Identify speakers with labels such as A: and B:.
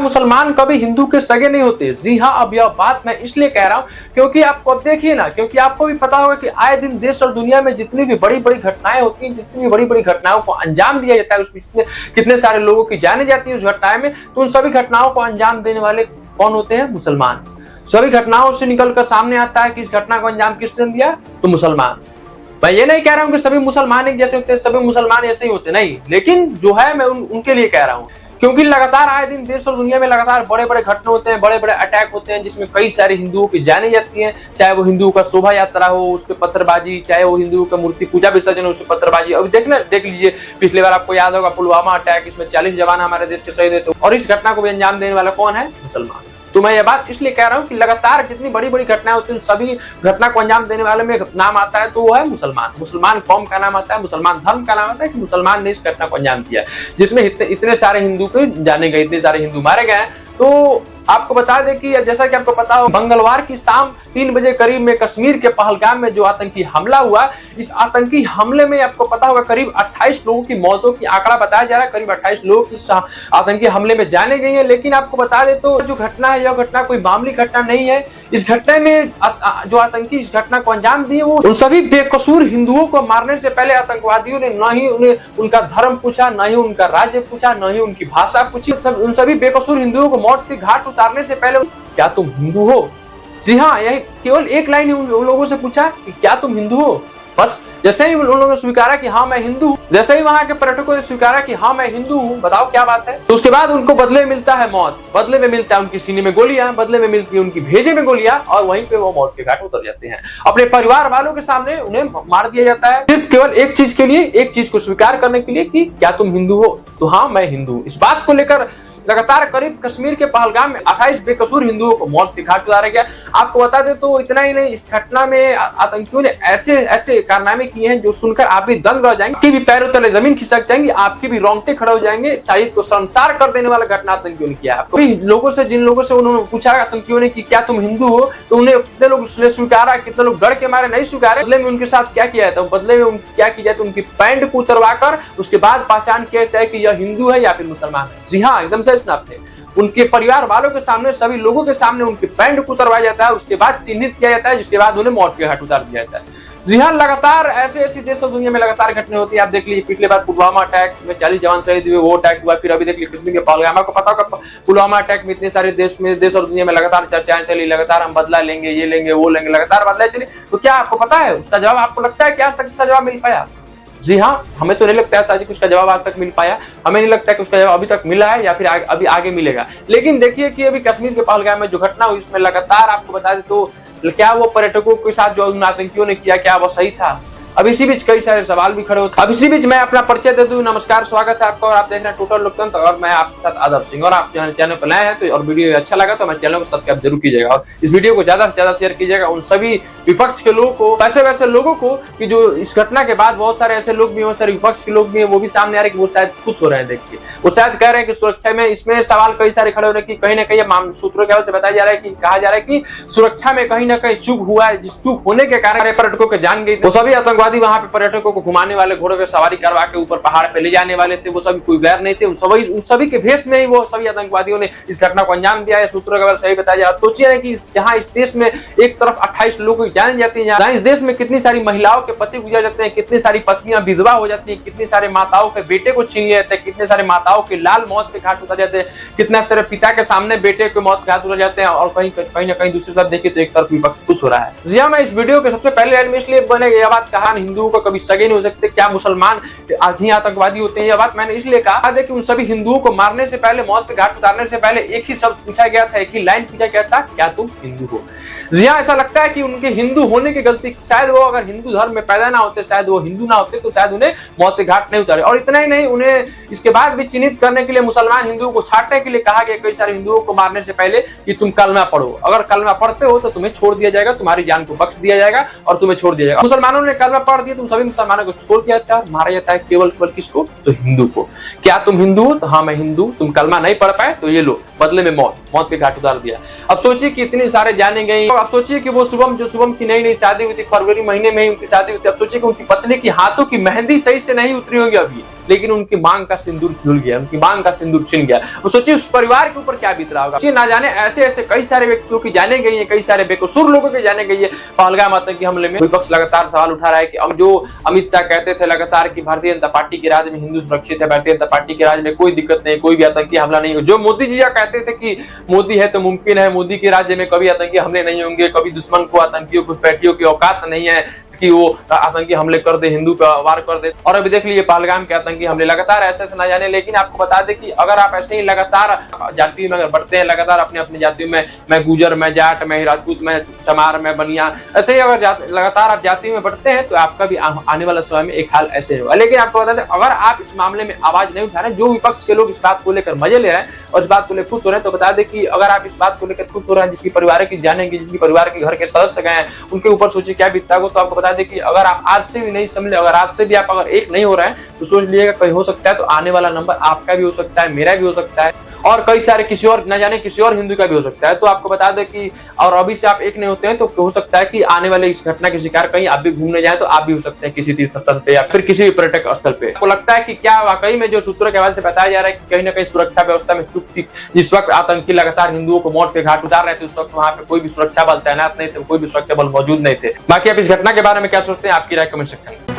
A: मुसलमान कभी हिंदू के सगे नहीं होते। जी हाँ, अब यह बात मैं इसलिए कह रहा हूँ क्योंकि आपको अब देखिए ना, क्योंकि आपको भी पता होगा कि आए दिन देश और दुनिया में जितनी भी बड़ी बड़ी घटनाएं होती हैं, जितनी भी बड़ी बड़ी घटनाओं को अंजाम दिया जाता है, उसमें कितने सारे लोगों की जाने जाती है उस घटनाएं में, तो उन सभी घटनाओं को अंजाम देने वाले कौन होते हैं? मुसलमान। सभी घटनाओं से निकलकर सामने आता है कि इस घटना को अंजाम किसने दिया? तो मुसलमान। मैं ये नहीं कह रहा हूं कि सभी मुसलमान एक जैसे होते हैं, सभी मुसलमान ऐसे ही होते नहीं, लेकिन जो है मैं उनके लिए कह रहा हूं, क्योंकि लगातार आए दिन देश और दुनिया में लगातार बड़े बड़े घटना होते हैं, बड़े बड़े अटैक होते हैं, जिसमें कई सारे हिंदुओं की जाने जाती हैं, चाहे वो हिंदुओं का शोभा यात्रा हो उस पर पत्थरबाजी, चाहे वो हिंदुओं का मूर्ति पूजा विसर्जन हो उस पर पत्थरबाजी। अभी देख लीजिए, पिछले बार आपको याद होगा पुलवामा अटैक, इसमें 40 जवान हमारे देश के शहीद हुए, और इस घटना को भी अंजाम देने वाला कौन है? मुसलमान। तो मैं ये बात इसलिए कह रहा हूँ कि लगातार जितनी बड़ी बड़ी घटनाएं होती हैं सभी घटना को अंजाम देने वाले में नाम आता है तो वो है मुसलमान। मुसलमान कौम का नाम आता है, मुसलमान धर्म का नाम आता है कि मुसलमान ने इस घटना को अंजाम दिया, जिसमें इतने सारे हिंदू के जाने गए, इतने सारे हिंदू मारे गए। तो आपको बता दें कि जैसा कि आपको पता हो, मंगलवार की शाम 3 बजे करीब में कश्मीर के पहलगाम में जो आतंकी हमला हुआ, इस आतंकी हमले में आपको पता होगा करीब 28 लोगों की मौतों की आंकड़ा बताया जा रहा है, करीब 28 लोग इस आतंकी हमले में जाने गए हैं। लेकिन आपको बता दें तो जो घटना है, यह घटना कोई मामूली घटना नहीं है। इस घटना में जो आतंकी इस घटना को अंजाम दिए, वो उन सभी बेकसूर हिंदुओं को मारने से पहले आतंकवादियों ने न ही उन्हें उनका धर्म पूछा, न ही उनका राज्य पूछा, न ही उनकी भाषा पूछी। उन सभी बेकसूर हिंदुओं को मौत के घाट उतारने से पहले क्या तुम हिंदू हो? जी हाँ, यही केवल एक लाइन ही उन लोगों से पूछा कि क्या तुम हिंदू हो? बस जैसे ही उन लोगों ने स्वीकारा कि हाँ मैं हिंदू हूँ, जैसे ही वहां के पर्यटकों ने स्वीकारा कि हाँ मैं हिंदू हूँ, बताओ क्या बात है, तो उसके बाद उनको बदले में मिलता है मौत, बदले में मिलता है उनकी सीने में गोलियां, बदले में मिलती है उनकी भेजे में गोलियां, और वहीं पे वो मौत के घाट उतर जाते हैं। अपने परिवार वालों के सामने उन्हें मार दिया जाता है, सिर्फ केवल एक चीज के लिए, एक चीज को स्वीकार करने के लिए कि क्या तुम हिंदू हो? तो हाँ मैं हिंदू हूँ। इस बात को लेकर लगातार करीब कश्मीर के पहलगाम में 28 बेकसूर हिंदुओं को मौत के घाट उतारा गया। आपको बता दें तो इतना ही नहीं, इस घटना में आतंकियों ने ऐसे ऐसे कारनामे किए हैं जो सुनकर आप भी दंग रह जाएंगे, आपकी भी पैरों तले जमीन खिसक जाएंगी, आपके भी रोंगटे खड़े हो जाएंगे। शायद को शर्मसार कर देने वाला घटना आतंकियों ने किया है। लोगों से, जिन लोगों से उन्होंने पूछा आतंकियों ने कि क्या तुम हिंदू हो, तो उन्हें कितने लोग स्वीकारा, कितने लोग डर के मारे नहीं स्वीकारे। बदले में उनके साथ क्या किया जाता है? बदले में क्या किया जाए तो उनकी पैंट को उतरवा कर उसके बाद पहचान किया जाता है कि यह हिंदू है या फिर मुसलमान है। जी हाँ, एकदम सही सुना आपने। उनके परिवार वालों के सामने, सभी लोगों के सामने उनके पैंट को उतरवाया जाता है, उसके बाद चिन्हित किया जाता है, जिसके बाद उन्हें मौत के घाट उतार दिया जाता है। जी हाँ, लगातार ऐसे देश और दुनिया में लगातार घटनाएं होती है। आप देख लीजिए, पिछले बार पुलवामा अटैक में 40 जवान शहीद हुए, वो अटैक हुआ। फिर अभी देख लीजिए कश्मीर के पहलगाम, आपको पता होगा पुलवामा अटैक में इतने सारे देश और दुनिया में लगातार चर्चाएं चली, लगातार हम बदला लेंगे, ये लेंगे, वो लेंगे, लगातार बदला चली। तो क्या आपको पता है उसका जवाब? आपको लगता है कि आज तक उसका जवाब मिल पाया? जी हाँ, हमें तो नहीं लगता है साजिद उसका जवाब आज तक मिल पाया। हमें नहीं लगता है कि उसका जवाब अभी तक मिला है या फिर अभी आगे मिलेगा। लेकिन देखिए कि अभी कश्मीर के पहलगाम में जो घटना हुई, इसमें लगातार आपको बता दें तो क्या वो पर्यटकों के साथ जो आतंकियों ने किया, क्या वो सही था? अब इसी बीच कई सारे सवाल भी खड़े होते हैं। अब इसी बीच मैं अपना परिचय दे दूं। नमस्कार, स्वागत है आपका, और आप देख रहे हैं टोटल लोकतंत्र, और मैं आपके साथ आदर्श सिंह। और आप चैनल पर नए हैं तो और वीडियो अच्छा लगा तो हमारे चैनल को सब्सक्राइब जरूर कीजिएगा, और इस वीडियो को ज्यादा से ज्यादा शेयर कीजिएगा उन सभी विपक्ष के लोगों को, वैसे लोगों को कि जो इस घटना के बाद बहुत सारे ऐसे लोग भी, बहुत सारे विपक्ष के लोग भी हैं, वो भी सामने आ रहे हैं कि वो शायद खुश हो रहे हैं देख के। वो शायद कह रहे हैं कि सुरक्षा में, इसमें सवाल कई सारे खड़े हो रहे हैं कि कहीं ना कहीं सूत्रों के हवाले से बताया जा रहा है कि कहा जा रहा है कि सुरक्षा में कहीं ना कहीं चूक हुआ है, जिस चूक होने के कारण पर्यटकों के जान गई। वो सभी आतंकवादी वहां पे पर्यटकों को घुमाने वाले, घोड़ों पे सवारी करवा के ऊपर पहाड़ पे ले जाने वाले थे, वो सभी कोई गैर नहीं थे। उन सभी के भेष में ही वो सभी आतंकवादियों ने इस घटना को अंजाम दिया है। सूत्रों के बारे में सही बताया जा रहा है। सोचिए कि जहां इस देश में एक तरफ 28 लोगों की जान जाती है, जहां इस देश में कितनी सारी महिलाओं के पति गुजर जाते हैं, कितनी सारी पत्नियां विधवा हो जाती हैं, कितनी सारे माताओं के बेटे को छीन लिया जाता है, कितने सारे माताओं के लाल मौत के घाट उतर जाते हैं, कितना सारे पिता के सामने बेटे के मौत के घाट उतर जाते हैं। और कहीं ना कहीं दूसरी तरफ देखिए तो एक तरफ विपक्ष खुश हो रहा है। जी हाँ, मैं इस वीडियो के सबसे पहले लाइन में इसलिए मैंने यह बात कहा, हिंदुओं को कभी सगे नहीं हो सकते, क्या मुसलमान ही आतंकवादी होते हैं? यह बात मैंने इसलिए कहा कि उन सभी हिंदुओं को मारने से पहले, मौत के घाट उतारने से पहले एक ही शब्द पूछा गया था, एक ही लाइन पूछा गया था, क्या तुम हिंदू हो? जी हाँ, ऐसा लगता है कि उनके हिंदू होने की गलती, शायद वो अगर हिंदू धर्म में पैदा ना होते, शायद वो हिंदू ना होते, तो शायद उन्हें मौत के घाट नहीं उतारे। और इतना ही नहीं, उन्हें इसके बाद भी चिन्हित करने के लिए, मुसलमान हिंदुओं को छांटने के लिए कहा गया कई सारे हिंदुओं को मारने से पहले कि तुम कलमा पढ़ो, अगर कलमा पढ़ते हो तो तुम्हें छोड़ दिया जाएगा, तुम्हारी जान को बख्श दिया जाएगा और तुम्हें छोड़ दिया जाएगा। मुसलमानों ने कलमा पढ़ दिया, तुम सभी मुसलमानों को छोड़ दिया जाता है, मारा जाता है केवल किसको? तो हिंदू को। क्या तुम हिंदू हो? तो हाँ मैं हिंदू। तुम कलमा नहीं पढ़ पाए तो ये लो, बदले में मौत के घाट उतार दिया। अब सोचिए कि इतने सारे जाने गए। अब सोचिए कि वो शुभम की नई शादी हुई थी, फरवरी महीने में ही उनकी शादी हुई थी। अब सोचिए कि उनकी पत्नी की हाथों की मेहंदी सही से नहीं उतरी होगी अभी। लेकिन उनकी मांग का सिंदूर खुल गया, उनकी मांग का सिंदूर छिन गया। वो सोचिए उस परिवार के ऊपर क्या बीत रहा होगा। ना जाने ऐसे ऐसे कई सारे व्यक्तियों की जाने गई है, कई सारे बेकसूर लोगों की जाने गई है पहलगाम आतंकी हमले में। विपक्ष लगातार सवाल उठा रहा है कि अब जो अमित शाह कहते थे लगातार कि भारतीय जनता पार्टी के राज में हिंदू सुरक्षित है, भारतीय जनता पार्टी के राज में कोई दिक्कत नहीं, कोई भी आतंकी हमला नहीं हो, जो मोदी जी कहते थे कि मोदी है तो मुमकिन है, मोदी के राज्य में कभी आतंकी हमले नहीं होंगे, कभी दुश्मन को आतंकियों घुसपैठियों की औकात नहीं है कि वो आतंकी हमले कर दे, हिंदू का वार कर दे। और अभी देख लीजिए पहलगाम के आतंकी हमले लगातार ऐसे ऐसे ना जाने। लेकिन आपको बता दें कि अगर आप ऐसे ही लगातार जाति में अगर बढ़ते हैं, लगातार अपनी अपनी जातियों में, मैं गुजर, मैं जाट, मैं राजपूत, मैं चमार, मैं बनिया, ऐसे ही अगर लगातार आप जाति में बढ़ते हैं तो आपका भी आने वाला समय में एक हाल ऐसे होगा। लेकिन आपको बता दें अगर आप इस मामले में आवाज नहीं उठा रहे, जो विपक्ष के लोग इस बात को लेकर मजे ले रहे हैं और इस बात को लेकर खुश हो रहे हैं, तो बता दें कि अगर आप इस बात को लेकर खुश हो रहे हैं, जिसकी परिवार की जानेंगे, जिनकी परिवार के घर के सदस्य गए हैं, उनके ऊपर सोचिए क्या बीतता होगा। तो आपको बता दें कि अगर आप आज से भी नहीं समझे, अगर आज से भी आप अगर एक नहीं हो रहे हैं तो सोच लीजिएगा कहीं हो सकता है तो आने वाला नंबर आपका भी हो सकता है, मेरा भी हो सकता है और कई सारे किसी और न जाने किसी और हिंदू का भी हो सकता है। तो आपको बता दें कि और अभी से आप एक नहीं होते हैं तो हो सकता है कि आने वाले इस घटना के शिकार कहीं आप भी घूमने जाए तो आप भी हो सकते हैं किसी तीर्थ स्थल पे या फिर किसी भी पर्यटक स्थल पे। आपको लगता है कि क्या वाकई में जो सूत्रों के हवाले से बताया जा रहा है कि कहीं ना कहीं सुरक्षा व्यवस्था में चूक थी, जिस वक्त आतंकी लगातार हिंदुओं को मौत के घाट उतार रहे थे उस वक्त वहां पे कोई भी सुरक्षा बल तैनात नहीं थे, कोई भी सुरक्षा बल मौजूद नहीं थे। बाकी आप इस घटना के बारे में क्या सोचते हैं, आपकी राय कमेंट सेक्शन में।